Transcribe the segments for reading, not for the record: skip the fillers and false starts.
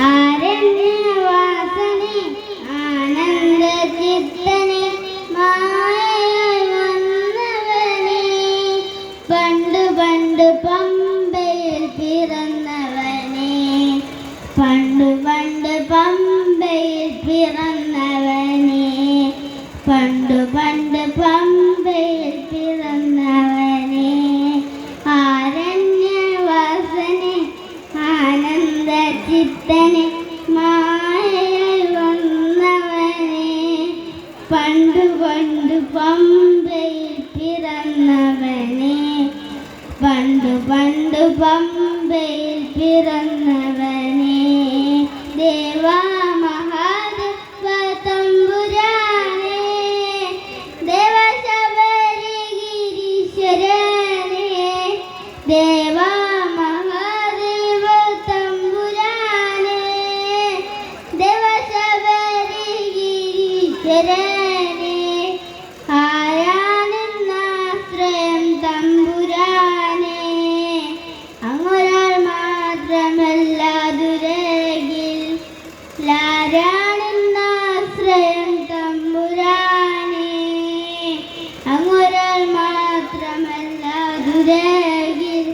ആരണ്യവാസനെ ആനന്ദചിത്തനെ മായയായി വന്നവനെ പണ്ട് പണ്ട് പമ്പയിൽ പിറന്നവനെ പണ്ട് പണ്ട് പമ്പയിൽ പിറന്നവനെ പണ്ട് പണ്ട് പമ്പയിൽ പിറന്നവനെ ആരണ്യവാസനെ ആനന്ദചിത്തനെ മായയായി വന്നവനെ പണ്ട് പണ്ട് പമ്പയിൽ പിറന്നവനെ പണ്ട് പണ്ട് പമ്പയിൽ പിറന്നവനെ ദേവാ മഹാദേവ തമ്പുരാനെ ദേവശബരി ഗിരീശ്വരനെ ദേവാ മഹാദേവ തമ്പുരാനെ ദേവശബരി ഗിരീശ്വരനെ ആരാണെന്നാശ്രയം തമ്പുരാനെ അങ്ങൊരാൾ മാത്രമല്ല ദുരകിൽ ലാരാണെന്നാശ്രയം തമ്പുരാനെ അങ്ങൊരാൾ മാത്രമല്ല ദുരകിൽ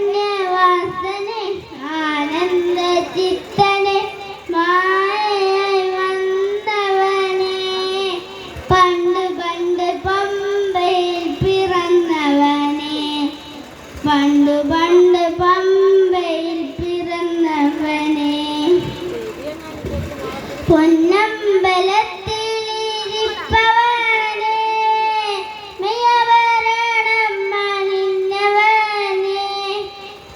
ലാരണ്യവാസനെ ആനന്ദചിത്തനെ മായയായി വന്നവനെ പണ്ട് പണ്ട് പമ്പയിൽ പിറന്നവനെ പണ്ട് പണ്ട് പമ്പയിൽ പിറന്നവനെ പൊന്നമ്പലത്തിലിരിപ്പവനെ മെയ്യവരണം അണിഞ്ഞവനെ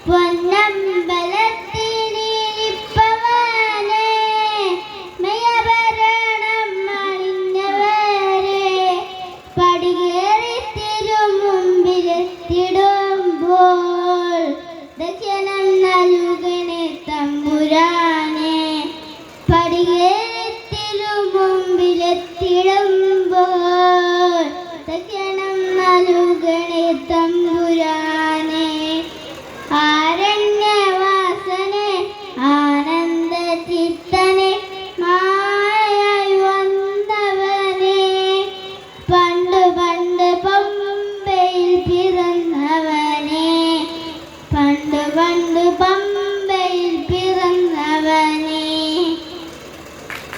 പൊന്നമ്പലത്തിലിരിപ്പവനെ മെയ്യവരണം അണിഞ്ഞവരെ പടികേറി തിരുമുമ്പിലെത്തിടുമ്പോൾ ദക്ഷിണം നൽകണേ തമ്പുരാനെ പടികേറി തിരുമുമ്പിലെത്തിടുമ്പോൾ ദക്ഷിണം നൽകണേ തമ്പുരാനെ